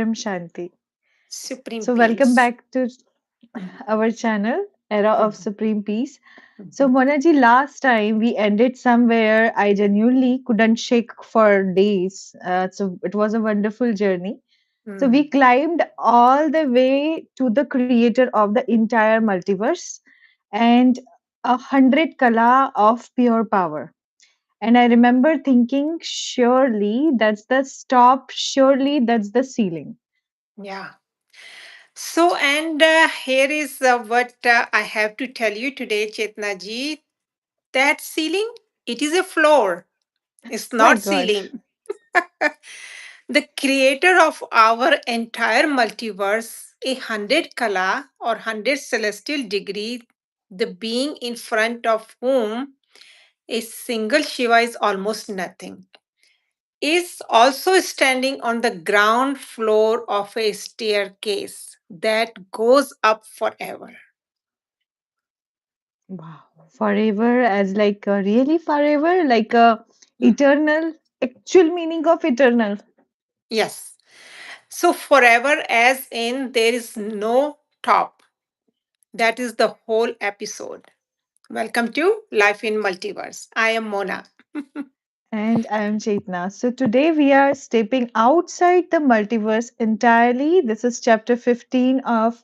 Shanti. Supreme So, welcome Peace. back to our channel, Era of Mhm, Supreme Peace. So, mhm, Monaji, last time we ended somewhere I genuinely couldn't shake for days. So, it was a wonderful journey. So, we mhm. climbed all the way to the creator of the entire multiverse and 100 kala of pure power. And I remember thinking, surely that's the stop, surely that's the ceiling. Yeah. So, and here is what I have to tell you today, Chetna ji. That ceiling, it is a floor. It's My not God. ceiling. The creator of our entire multiverse, 100 kala or 100 celestial degree, the being in front of whom a single Shiva is almost nothing, is also standing on the ground floor of a staircase that goes up forever. Wow. Forever as like really forever, like Mm. eternal, actual meaning of eternal. Yes. So, forever, as in there is no top. That is the whole episode. Welcome to Life in Multiverse. I am Mona. And I am Chetna. So today we are stepping outside the multiverse entirely. This is chapter 15 of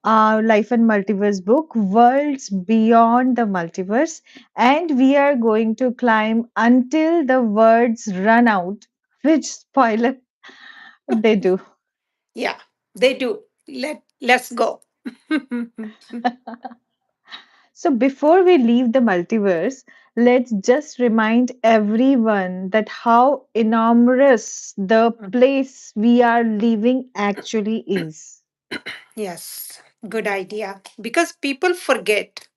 our Life and Multiverse book, Worlds Beyond the Multiverse. And we are going to climb until the words run out, which spoiler they do. Yeah, they do. Let's go. So, before we leave the multiverse, let's just remind everyone that how enormous the place we are living actually is. Yes, good idea. Because people forget.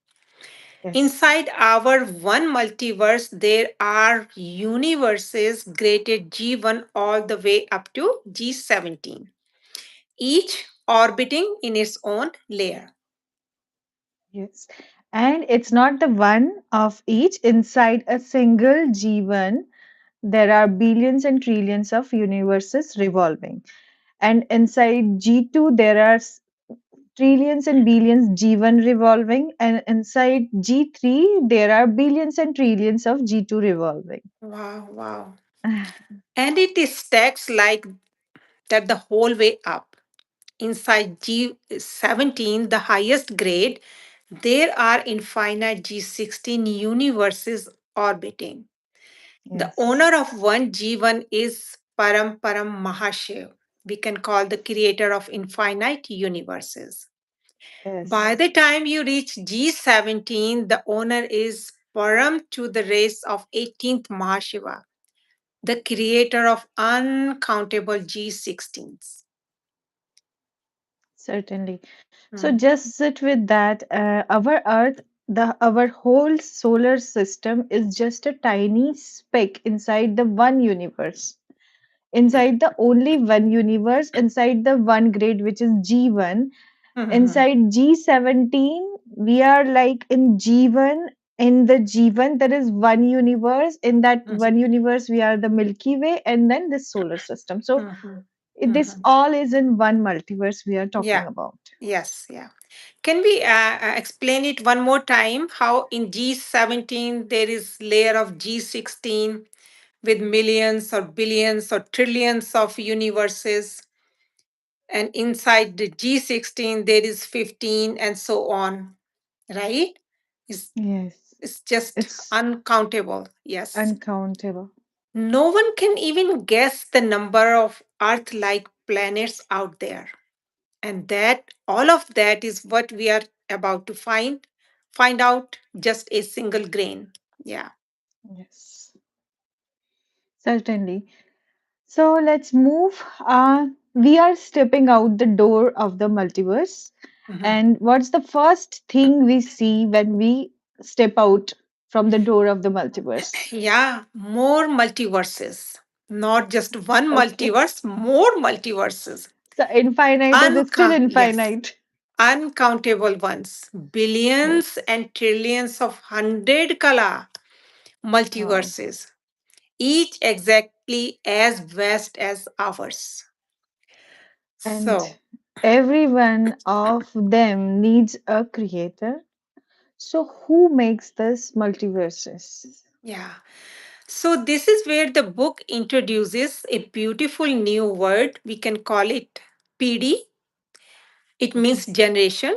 Yes, Inside our one multiverse, there are universes graded G1 all the way up to G17, each orbiting in its own layer. yes. And it's not the one of each inside a single G1. There are billions and trillions of universes revolving. And inside G2, there are trillions and billions G1 revolving, and inside G3, there are billions and trillions of G2 revolving. Wow, wow. And it stacks like that the whole way up. Inside G17, the highest grade, there are infinite G16 universes orbiting. The Yes, owner of one G1 is Param Mahashiv. We can call the creator of infinite universes. By yes, the time you reach G17, the owner is Param to the race of 18th Mahashiva, the creator of uncountable G16s. certainly. So Mm. just sit with that. Our Earth, our whole solar system is just a tiny speck inside the one universe. Inside the only one universe, inside the one grade, which is G1. Mhm. Inside G17, we are like in G1. In the G1, there is one universe. In that Mhm. one universe, we are the Milky Way and then this solar system. So Mhm. this Mhm. all is in one multiverse we are talking Yeah. about. Yes. Yeah. Can we explain it one more time? How in G17 there is layer of G16 with millions or billions or trillions of universes, and inside the G16 there is 15 and so on, right? It's, Yes, it's just it's uncountable. Yes. uncountable. No one can even guess the number of Earth like planets out there. And that all of that is what we are about to find out just a single grain. Yeah. Yes, certainly. So let's move. We are stepping out the door of the multiverse. Mhm. And what's the first thing we see when we step out from the door of the multiverse? Yeah, more multiverses. Not just one Okay. multiverse, more multiverses. So infinite is still Yes, infinite. uncountable ones. Billions Yes. and trillions of 100 kala Wow. multiverses, each exactly as vast as ours. And So, every one of them needs a creator. So, who makes this multiverses? yeah. So, this is where the book introduces a beautiful new word. We can call it PD. It means Okay. generation.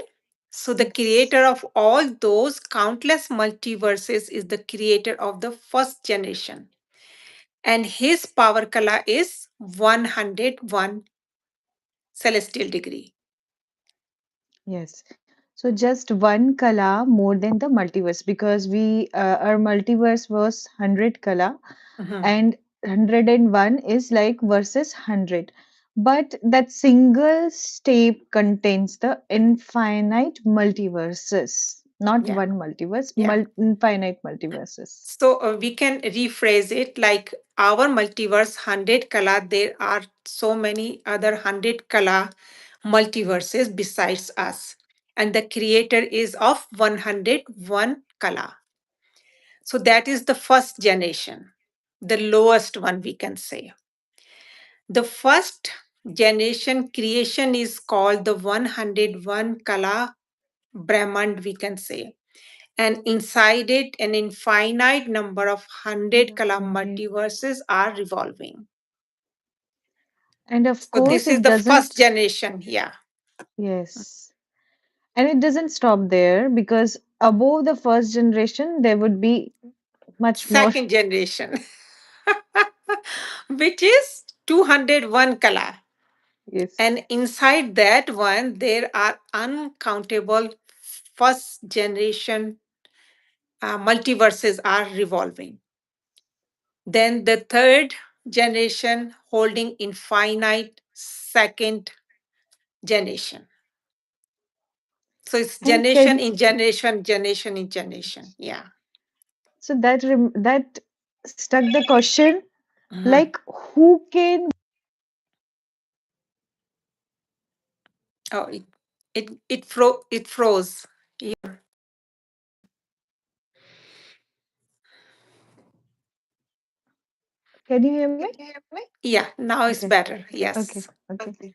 So, the Yes. creator of all those countless multiverses is the creator of the first generation. And his power kala is 101 celestial degree. Yes. So just one kala more than the multiverse because we our multiverse was 100 kala Mhm. and 101 is like versus 100. But that single step contains the infinite multiverses, not Yeah, one multiverse, yeah. infinite multiverses. So we can rephrase it like our multiverse 100 kala, there are so many other 100 kala multiverses besides us. And the creator is of 101 kala. So that is the first generation, the lowest one we can say. The first generation creation is called the 101 kala Brahmand, we can say. And inside it, an infinite number of 100 kala 100. multiverses are revolving. And of So course, this is it the first doesn't, generation. Yeah. yes. And it doesn't stop there because above the first generation, there would be much more. Second generation, which is 201 kala. Yes. And inside that one, there are uncountable first generation multiverses are revolving. Then the third generation holding infinite second generation. So it's And generation can in generation, generation in generation. Yeah. so that stuck the question Mhm. like who can Oh, it froze. can you hear me? Yeah, now it's Okay. better. Okay. Yes. Okay.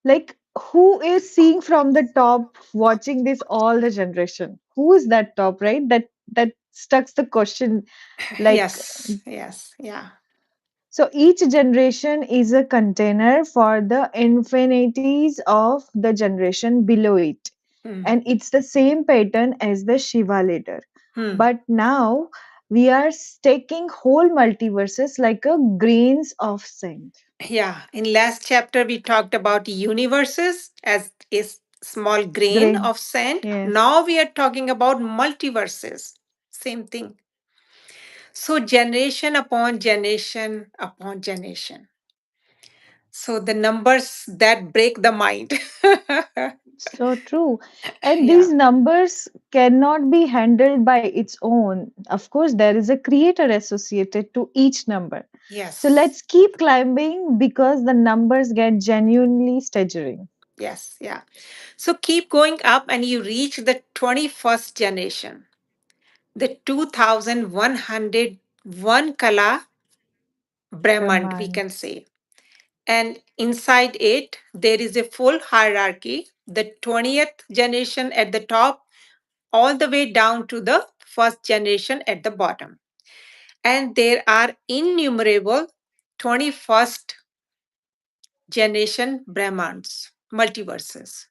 Like who is seeing from the top watching this all the generation? Who is that top, right? That stucks the question like Yes. Yes. Yeah. so each generation is a container for the infinities of the generation below it. Hmm. And it's the same pattern as the Shiva ladder. Hmm. But now we are staking whole multiverses like a grains of sand. Yeah. In last chapter, we talked about universes as a small grain Grain. of sand. Yes. Now we are talking about multiverses. Same thing. So generation upon generation upon generation. So the numbers that break the mind. So true. And these Yeah. numbers cannot be handled by its own. Of course, there is a creator associated to each number. So Yes. let's keep climbing because the numbers get genuinely staggering. Yes. Yeah. So keep going up and you reach the 21st generation, the 2101 Kala Brahmand, we can Brahmand. say. And inside it, there is a full hierarchy, the 20th generation at the top, all the way down to the first generation at the bottom. And there are innumerable 21st generation Brahmands, multiverses.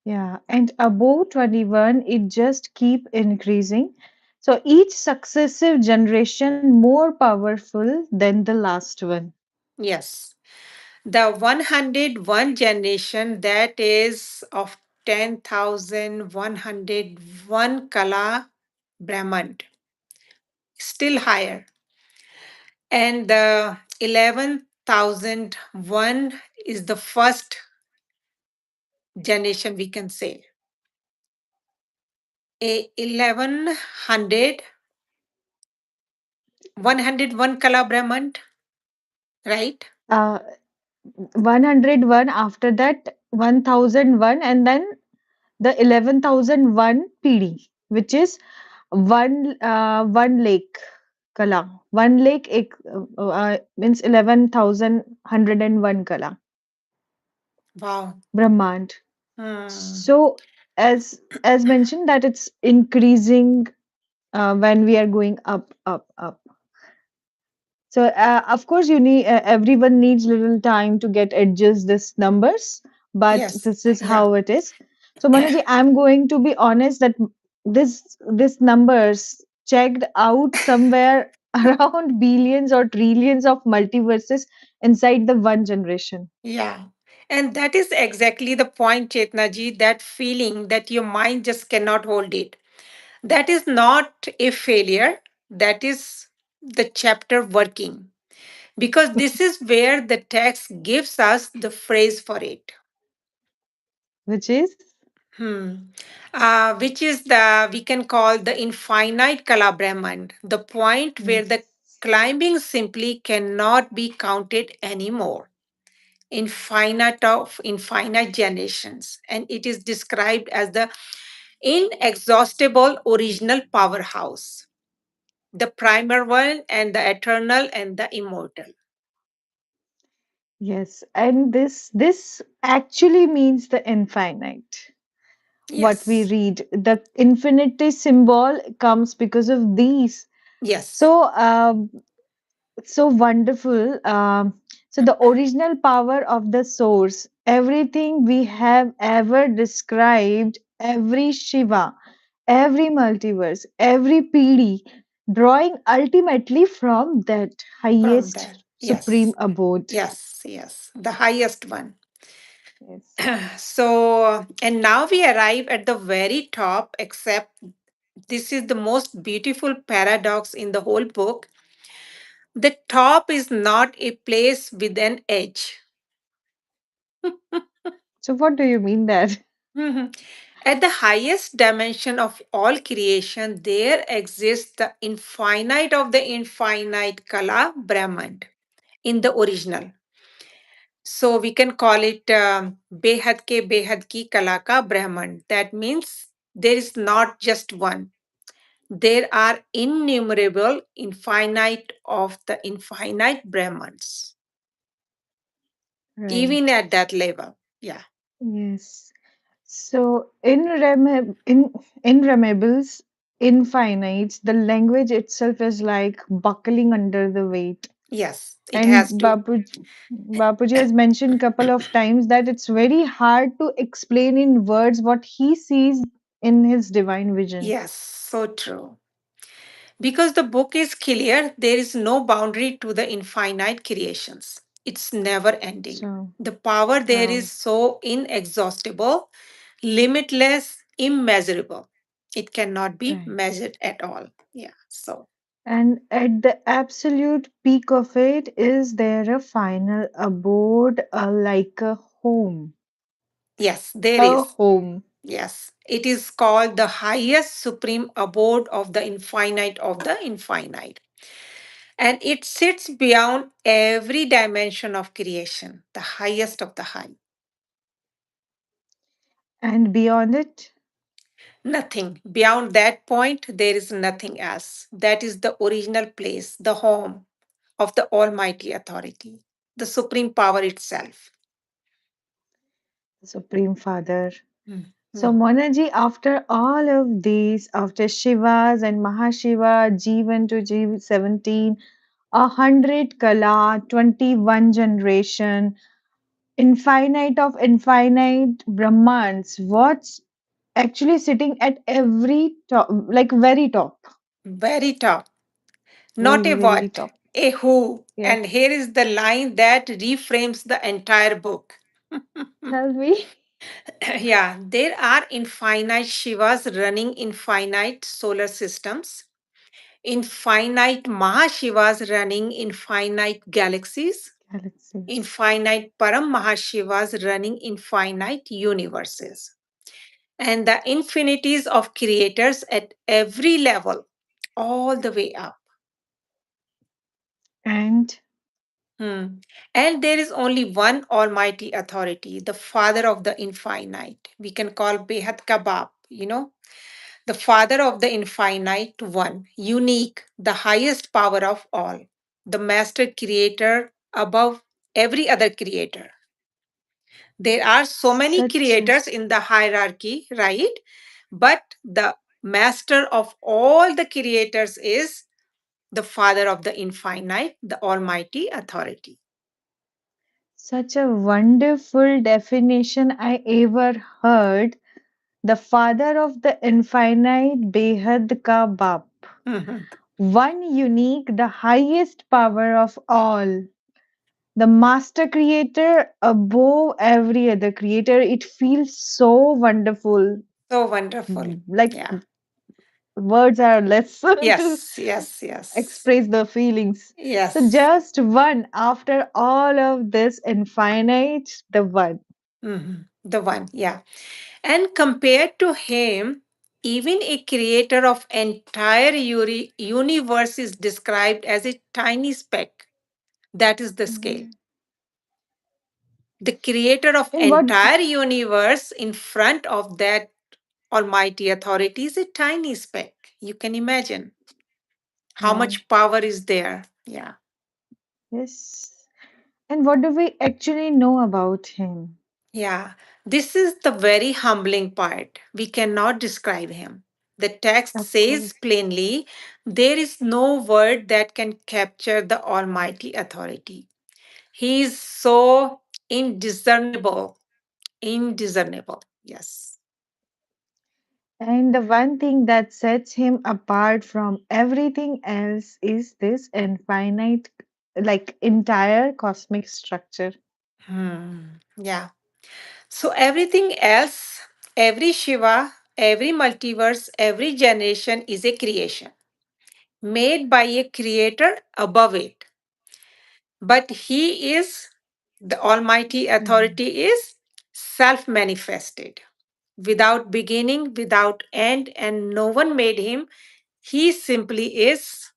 Yeah, and above 21, it just keep increasing. So each successive generation more powerful than the last one. Yes. The 101 generation that is of 10,101 Kala Brahmand, still higher. And the 11,001 is the first generation we can say. A 1100, 101 Kala Brahmand, right? Uh, 101 after that 1001 and then the 11,001 PD, which is one lake kala. One lake means 11,101 kala. Wow. Brahmand. Hmm. So as mentioned that it's increasing when we are going up, up, up. So of course you need everyone needs little time to get adjust this numbers, but Yes. this is Yeah. how it is. So Manaji, I'm going to be honest that this numbers checked out somewhere around billions or trillions of multiverses inside the one generation, Yeah. And that is exactly the point, Chetnaji, that feeling that your mind just cannot hold it. That is not a failure. That is the chapter working. Because this is where the text gives us the phrase for it. which is Hmm. Which is we can call the infinite Kala Brahmand, the point where yes, the climbing simply cannot be counted anymore. Infinite of infinite generations. And it is described as the inexhaustible original powerhouse, the primer one and the eternal and the immortal. yes, and this actually means the infinite. What we Yes. read. The infinity symbol comes because of these. Yes. So, so wonderful. So, the original power of the source, everything we have ever described, every Shiva, every multiverse, every PD, drawing ultimately from that From highest there. supreme Yes. abode. Yes. Yes. The highest one. Yes. So, and now we arrive at the very top, except this is the most beautiful paradox in the whole book. The top is not a place with an edge. So, what do you mean that? Mhm. At the highest dimension of all creation, there exists the infinite of the infinite Kala Brahmand in the original. So we can call it Behad ke Behad ki Kala ka Brahmand. That means there is not just one. There are innumerable, infinite of the infinite Brahmans, even Right. at that level. Yeah. Yes. So, in Remables, infinites, the language itself is like buckling under the weight. Yes, it And has to. Bapuji has mentioned couple of times that it's very hard to explain in words what he sees in his divine vision. Yes, so true. Because the book is clear, there is no boundary to the infinite creations. It's never ending. So, The power there is wow, so inexhaustible, limitless, immeasurable. It cannot be right. measured at all. Yeah. So, And at the absolute peak of it, is there a final abode, like a home? yes, there A is. home. Yes. It is called the highest supreme abode of the infinite of the infinite. And it sits beyond every dimension of creation, the highest of the high. And beyond it, Nothing. Beyond that point, there is nothing else. That is the original place, the home of the Almighty Authority, the Supreme Power itself. the Supreme Father. Mm, So, mm. Monaji, after all of these, after Shivas and Mahashiva, G1 to G17, 100 Kala, 21 generation, infinite of infinite Brahmans, what's actually sitting at every top, like very top, Very top. Not very, a very what, top. a who. Yes. And here is the line that reframes the entire book. Tell me. Yeah, there are infinite Shivas running infinite solar systems, infinite Mahashivas running infinite galaxies, Galaxies. infinite Param Mahashivas running infinite universes, and the infinities of creators at every level, all the way up. And Hmm. And there is only one Almighty Authority, the Father of the Infinite. We can call Behad Kabab, the Father of the Infinite One, unique, the highest power of all, the Master Creator above every other creator. There are so many Such a creators in the hierarchy, right? But the master of all the creators is the Father of the infinite, the Almighty Authority. such a wonderful definition I ever heard. The father of the infinite Behad ka Bap. Mhm. One unique, the highest power of all. The master creator above every other creator. It feels so wonderful. So wonderful. Like Yeah. words are less to Yes, yes, yes. express the feelings. So Yes. just one after all of this infinite, the one. The one, yeah. And compared to him, even a creator of entire universe is described as a tiny speck. That is the scale. Mm. The creator of And what entire universe in front of that almighty authority is a tiny speck. You can imagine how wow. much power is there. Yeah. Yes. And what do we actually know about him? Yeah, this is the very humbling part. We cannot describe him. The text Of says course. plainly there is no word that can capture the Almighty authority. He is so indiscernible. Indiscernible. Yes. And the one thing that sets him apart from everything else is this infinite, like entire cosmic structure. Yeah. So everything else, every Shiva, every multiverse, every generation is a creation made by a creator above it. But he is, the Almighty Mhm. Authority is self manifested, without beginning, without end, and no one made him. He simply is.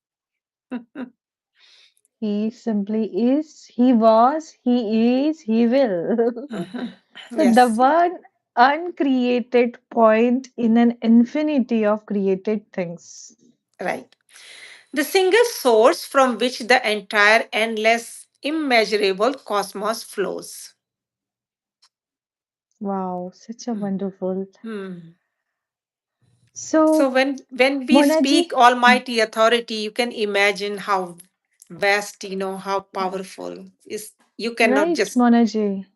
He simply is, he was, he is, he will. Mhm. So the Yes, one uncreated point in an infinity of created things. right. The single source from which the entire endless, immeasurable cosmos flows. Wow, such a Mhm. wonderful. Hmm. So So, when we Monaji, speak Almighty Authority, you can imagine how vast, how powerful is. You cannot right, just. Monaji.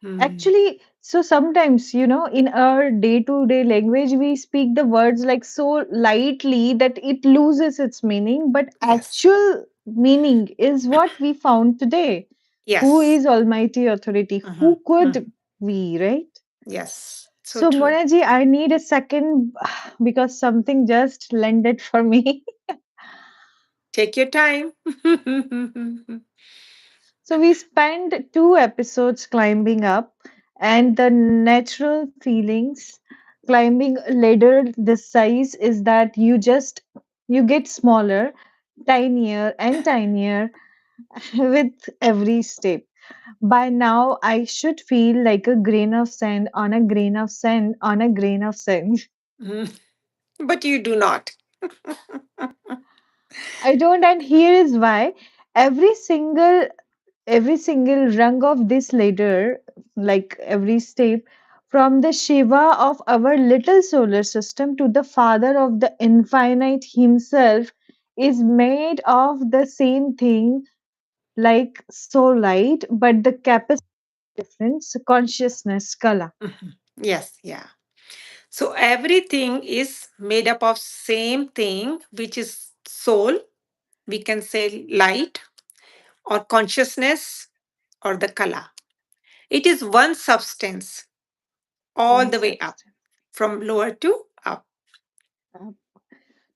Hmm. Actually, so sometimes, in our day-to-day language, we speak the words like so lightly that it loses its meaning, but Yes. actual meaning is what we found today. Who Yes. is Almighty Authority? Mhm. Who Mm. could we, right? Yes. So So, true. Monaji, I need a second because something just landed for me. Take your time. So, we spent two episodes climbing up, and the natural feelings climbing a ladder this size is that you get smaller, tinier, and tinier with every step. By now, I should feel like a grain of sand on a grain of sand on a grain of sand. Mhm. But you do not. I don't, and here is why. Every single every single rung of this ladder, like every step, from the Shiva of our little solar system to the Father of the infinite himself, is made of the same thing, like so light, but the capacity difference, consciousness, kala. Mhm. Yes, yeah. So everything is made up of same thing, which is soul. We can say light or consciousness or the kala. It is one substance all One the way up, substance. from lower to up.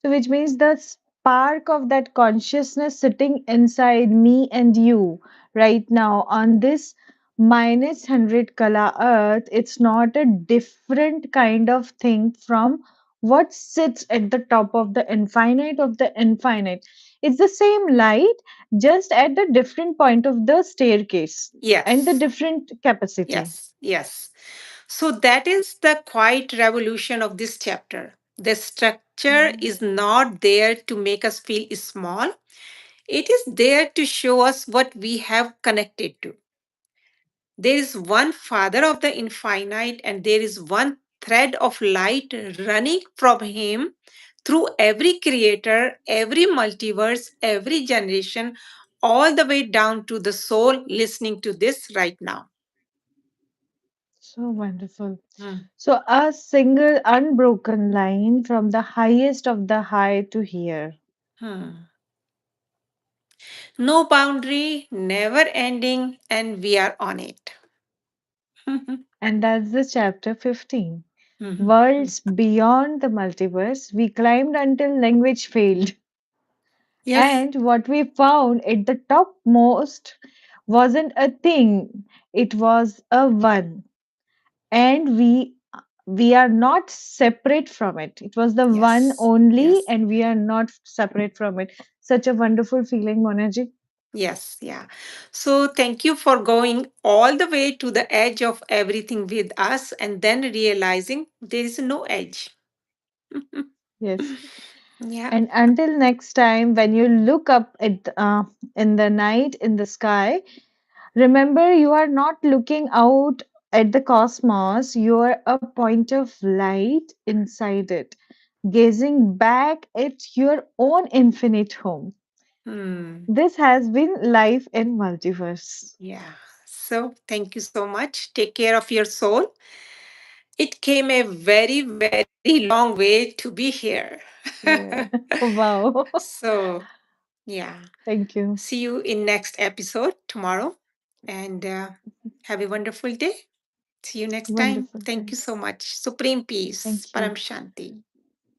So, which means the spark of that consciousness sitting inside me and you right now on this minus 100 Kala Earth, it's not a different kind of thing from what sits at the top of the infinite of the infinite. It's the same light, just at the different point of the staircase and the Yes, different capacity. yes, yes. So that is the quiet revolution of this chapter. The structure is not there to make us feel small, it is there to show us what we have connected to. There is one Father of the infinite, and there is one thread of light running from Him through every creator, every multiverse, every generation, all the way down to the soul listening to this right now. So wonderful. Hmm. So, a single unbroken line from the highest of the high to here. Hmm. No boundary, never ending, and we are on it. And that's the chapter 15. Worlds beyond the multiverse. We climbed until language failed. Yes, And what we found at the topmost wasn't a thing, it was a one. And we are not separate from it. It was the one yes, only, yes. and we are not separate from it. Such a wonderful feeling, Monaji. Yes, yeah. So thank you for going all the way to the edge of everything with us and then realizing there is no edge. Yes. Yeah. And until next time, when you look up at in the night in the sky, remember you are not looking out at the cosmos. You are a point of light inside it, gazing back at your own infinite home. Hmm. This has been Life in Multiverse. Yeah. So thank you so much. Take care of your soul. It came a very, very long way to be here. Yeah. Wow. So, yeah. Thank you. See you in next episode tomorrow and have a wonderful day. See you next time. Wonderful Thank you day. so much. Supreme peace. Thank you. Param Shanti.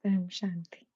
Param Shanti.